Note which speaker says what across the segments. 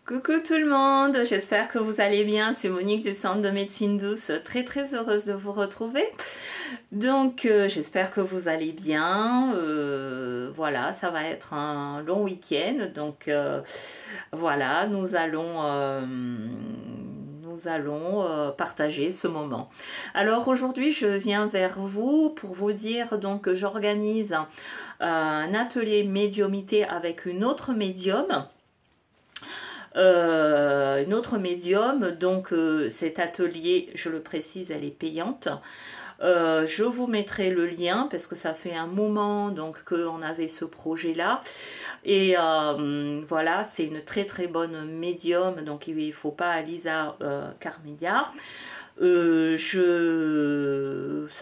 Speaker 1: Coucou tout le monde, j'espère que vous allez bien, c'est Monique du Centre de Médecine Douce, très heureuse de vous retrouver. Donc j'espère que vous allez bien, voilà, ça va être un long week-end, donc voilà, nous allons partager ce moment. Alors aujourd'hui je viens vers vous pour vous dire donc que j'organise un atelier médiumité avec une autre médium. Donc cet atelier, je le précise, elle est payante. Je vous mettrai le lien parce que ça fait un moment donc qu'on avait ce projet là et voilà, c'est une très bonne médium, donc il ne faut pas Alisa Carmilla. Ça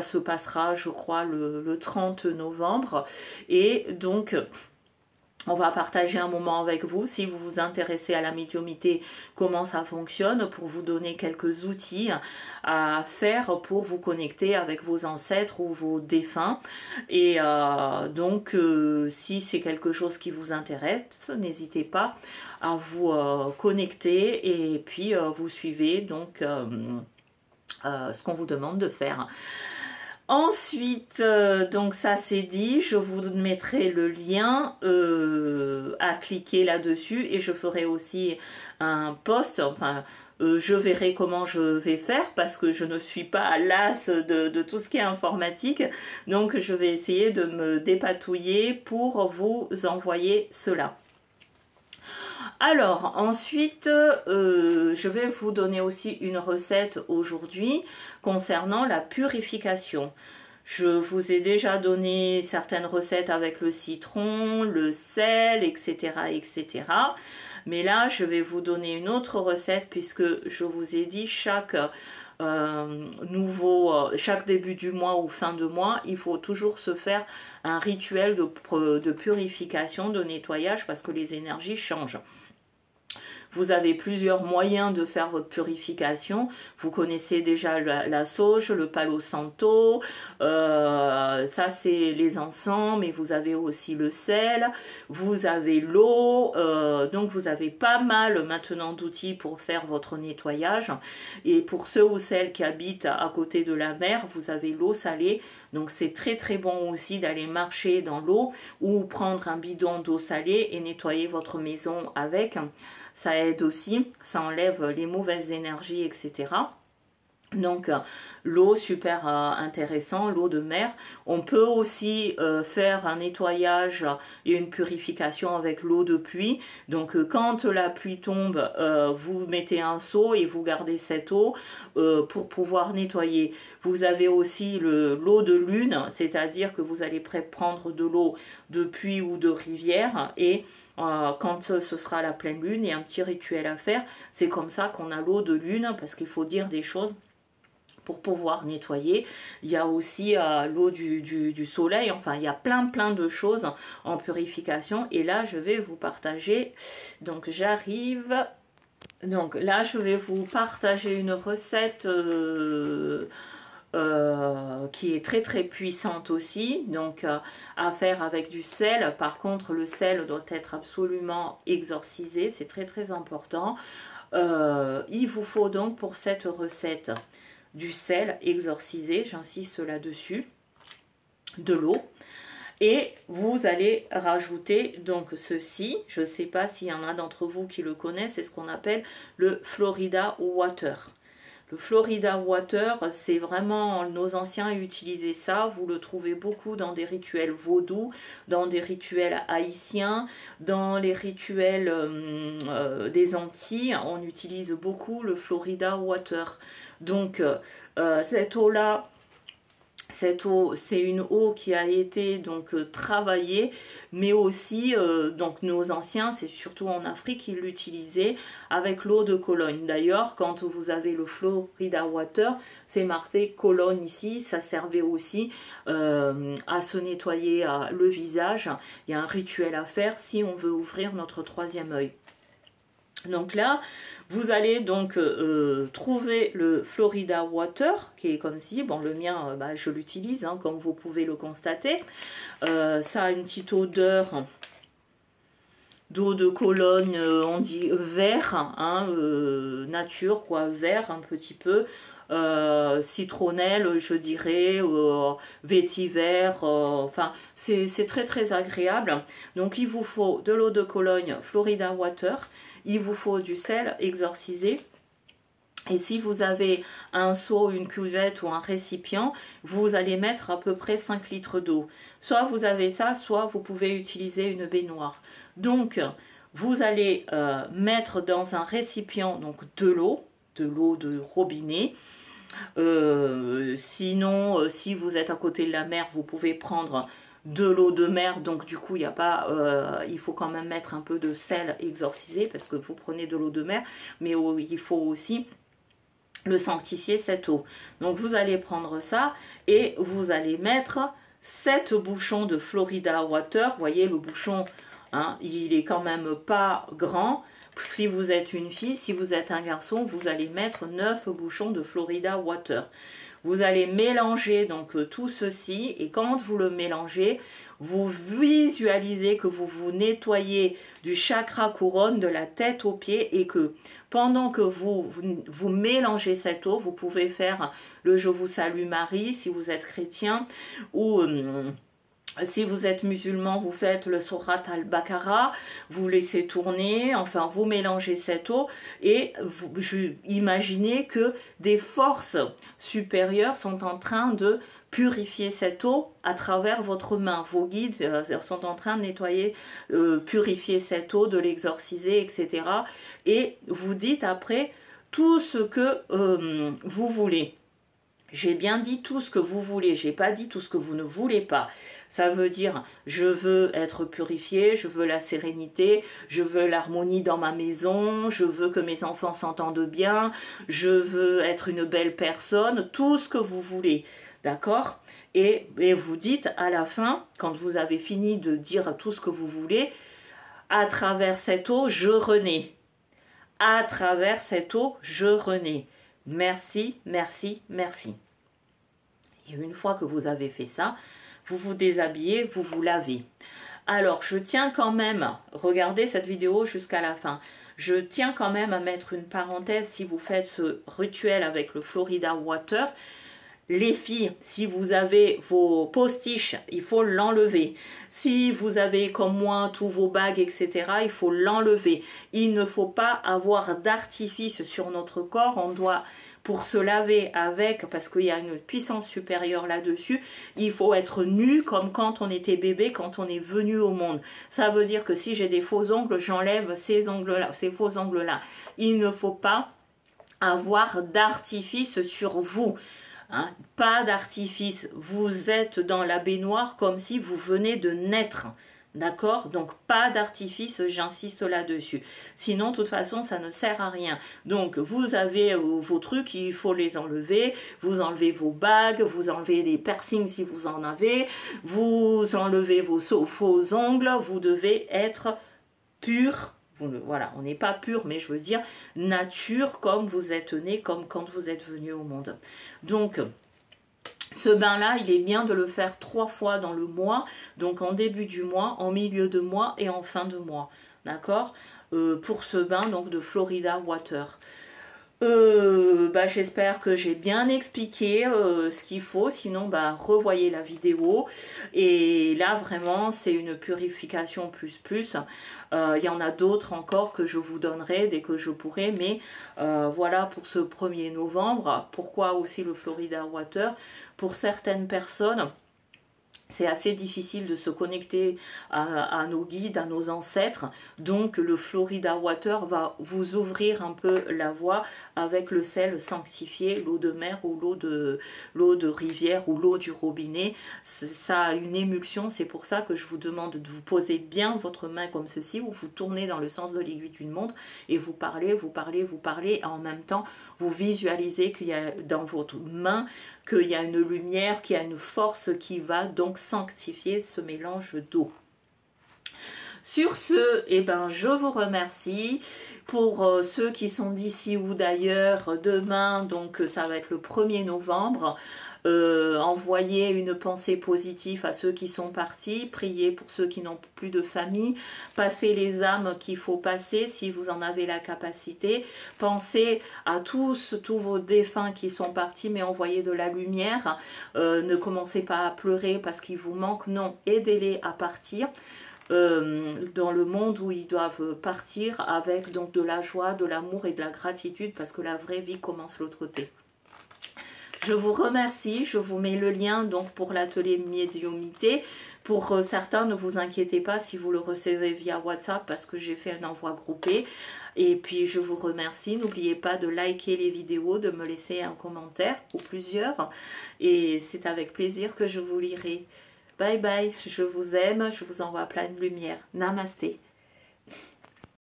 Speaker 1: se passera je crois le 30 novembre et donc on va partager un moment avec vous si vous vous intéressez à la médiumnité, comment ça fonctionne, pour vous donner quelques outils à faire pour vous connecter avec vos ancêtres ou vos défunts. Et donc si c'est quelque chose qui vous intéresse, n'hésitez pas à vous connecter et puis vous suivez donc ce qu'on vous demande de faire. Ensuite, donc ça c'est dit, je vous mettrai le lien à cliquer là-dessus et je ferai aussi un post, enfin je verrai comment je vais faire parce que je ne suis pas à l'as de tout ce qui est informatique, donc je vais essayer de me dépatouiller pour vous envoyer cela. Alors ensuite, je vais vous donner aussi une recette aujourd'hui concernant la purification. Je vous ai déjà donné certaines recettes avec le citron, le sel, etc. etc. Mais là, je vais vous donner une autre recette puisque je vous ai dit chaque début du mois ou fin de mois, il faut toujours se faire un rituel de purification, de nettoyage parce que les énergies changent. Vous avez plusieurs moyens de faire votre purification. Vous connaissez déjà la sauge, le palo santo, ça c'est les encens, mais vous avez aussi le sel, vous avez l'eau, donc vous avez pas mal maintenant d'outils pour faire votre nettoyage. Et pour ceux ou celles qui habitent à côté de la mer, vous avez l'eau salée, donc c'est très bon aussi d'aller marcher dans l'eau ou prendre un bidon d'eau salée et nettoyer votre maison avec. Ça aide aussi, ça enlève les mauvaises énergies, etc. Donc l'eau, super intéressant, l'eau de mer. On peut aussi faire un nettoyage et une purification avec l'eau de pluie. Donc quand la pluie tombe, vous mettez un seau et vous gardez cette eau pour pouvoir nettoyer. Vous avez aussi l'eau de lune, c'est-à-dire que vous allez prendre de l'eau de puits ou de rivière et quand ce sera la pleine lune, il y a un petit rituel à faire. C'est comme ça qu'on a l'eau de lune, parce qu'il faut dire des choses pour pouvoir nettoyer. Il y a aussi l'eau du soleil, enfin il y a plein de choses en purification. Et là, je vais vous partager, donc j'arrive, donc là je vais vous partager une recette qui est très puissante aussi, donc à faire avec du sel. Par contre le sel doit être absolument exorcisé, c'est très important. Il vous faut donc pour cette recette du sel exorcisé, j'insiste là-dessus, de l'eau, et vous allez rajouter donc ceci, je ne sais pas s'il y en a d'entre vous qui le connaissent, c'est ce qu'on appelle le Florida Water. Le Florida Water, c'est vraiment, nos anciens utilisaient ça, vous le trouvez beaucoup dans des rituels vaudous, dans des rituels haïtiens, dans les rituels des Antilles, on utilise beaucoup le Florida Water. Donc cette eau-là, c'est une eau qui a été donc travaillée, mais aussi donc nos anciens, c'est surtout en Afrique, ils l'utilisaient avec l'eau de Cologne. D'ailleurs, quand vous avez le Florida Water, c'est marqué Cologne ici, ça servait aussi à se nettoyer le visage. Il y a un rituel à faire si on veut ouvrir notre troisième œil. Donc là, vous allez donc trouver le Florida Water, qui est comme si, bon le mien, je l'utilise, hein, comme vous pouvez le constater. Ça a une petite odeur d'eau de Cologne, on dit vert, hein, nature quoi, vert un petit peu, citronnelle je dirais, vétiver, enfin c'est très très agréable. Donc il vous faut de l'eau de Cologne Florida Water, il vous faut du sel exorcisé. Et si vous avez un seau, une cuvette ou un récipient, vous allez mettre à peu près 5 litres d'eau. Soit vous avez ça, soit vous pouvez utiliser une baignoire. Donc, vous allez mettre dans un récipient donc de l'eau de robinet. Sinon, si vous êtes à côté de la mer, vous pouvez prendre de l'eau de mer, donc du coup il y a pas, il faut quand même mettre un peu de sel exorcisé parce que vous prenez de l'eau de mer, mais il faut aussi le sanctifier cette eau. Donc vous allez prendre ça et vous allez mettre 7 bouchons de Florida Water. Vous voyez le bouchon, hein, il est quand même pas grand. Si vous êtes une fille, si vous êtes un garçon, vous allez mettre 9 bouchons de Florida Water. Vous allez mélanger donc tout ceci et quand vous le mélangez, vous visualisez que vous vous nettoyez du chakra couronne de la tête aux pieds et que pendant que vous mélangez cette eau, vous pouvez faire le Je vous salue Marie si vous êtes chrétien ou si vous êtes musulman, vous faites le Surat al-Baqarah, vous laissez tourner, enfin vous mélangez cette eau et vous imaginez que des forces supérieures sont en train de purifier cette eau à travers votre main. Vos guides sont en train de nettoyer, purifier cette eau, de l'exorciser, etc. Et vous dites après tout ce que vous voulez. J'ai bien dit tout ce que vous voulez, j'ai pas dit tout ce que vous ne voulez pas. Ça veut dire, je veux être purifié, je veux la sérénité, je veux l'harmonie dans ma maison, je veux que mes enfants s'entendent bien, je veux être une belle personne, tout ce que vous voulez, d'accord? Et vous dites à la fin, quand vous avez fini de dire tout ce que vous voulez, à travers cette eau, je renais. À travers cette eau, je renais. Merci, merci, merci. Et une fois que vous avez fait ça, vous vous déshabillez, vous vous lavez. Alors, je tiens quand même, regardez cette vidéo jusqu'à la fin, je tiens quand même à mettre une parenthèse si vous faites ce rituel avec le Florida Water. Les filles, si vous avez vos postiches, il faut l'enlever. Si vous avez comme moi tous vos bagues, etc., il faut l'enlever. Il ne faut pas avoir d'artifice sur notre corps. On doit, pour se laver avec, parce qu'il y a une puissance supérieure là-dessus, il faut être nu comme quand on était bébé, quand on est venu au monde. Ça veut dire que si j'ai des faux ongles, j'enlève ces ongles-là, ces faux ongles-là. Il ne faut pas avoir d'artifice sur vous. Hein, pas d'artifice, vous êtes dans la baignoire comme si vous venez de naître, d'accord? Donc pas d'artifice, j'insiste là-dessus. Sinon, de toute façon, ça ne sert à rien. Donc vous avez vos trucs, il faut les enlever, vous enlevez vos bagues, vous enlevez les piercings si vous en avez, vous enlevez vos faux ongles, vous devez être pur. Voilà, on n'est pas pur, mais je veux dire nature comme vous êtes né, comme quand vous êtes venu au monde. Donc, ce bain-là, il est bien de le faire 3 fois dans le mois, donc en début du mois, en milieu de mois et en fin de mois, d'accord? Pour ce bain donc de Florida Water. J'espère que j'ai bien expliqué ce qu'il faut, sinon revoyez la vidéo. Et là vraiment c'est une purification plus. Il y en a d'autres encore que je vous donnerai dès que je pourrai, mais voilà pour ce 1er novembre. Pourquoi aussi le Florida Water? Pour certaines personnes, c'est assez difficile de se connecter à nos guides, à nos ancêtres. Donc le Florida Water va vous ouvrir un peu la voie avec le sel sanctifié, l'eau de mer ou l'eau de rivière ou l'eau du robinet. Ça a une émulsion, c'est pour ça que je vous demande de vous poser bien votre main comme ceci, ou vous tournez dans le sens de l'aiguille d'une montre et vous parlez, et en même temps vous visualisez qu'il y a dans votre main qu'il y a une lumière, qu'il y a une force qui va donc sanctifier ce mélange d'eau. Sur ce, je vous remercie. Pour ceux qui sont d'ici ou d'ailleurs, demain, donc ça va être le 1er novembre. envoyer une pensée positive à ceux qui sont partis, prier pour ceux qui n'ont plus de famille, passer les âmes qu'il faut passer si vous en avez la capacité, pensez à tous vos défunts qui sont partis, mais envoyez de la lumière, ne commencez pas à pleurer parce qu'il vous manque, non, aidez-les à partir. Dans le monde où ils doivent partir avec donc de la joie, de l'amour et de la gratitude, parce que la vraie vie commence l'autre côté. Je vous remercie, je vous mets le lien donc pour l'atelier médiumnité. Pour certains, ne vous inquiétez pas si vous le recevez via WhatsApp parce que j'ai fait un envoi groupé. Et puis je vous remercie, n'oubliez pas de liker les vidéos, de me laisser un commentaire ou plusieurs. Et c'est avec plaisir que je vous lirai. Bye bye, je vous aime, je vous envoie plein de lumière. Namasté.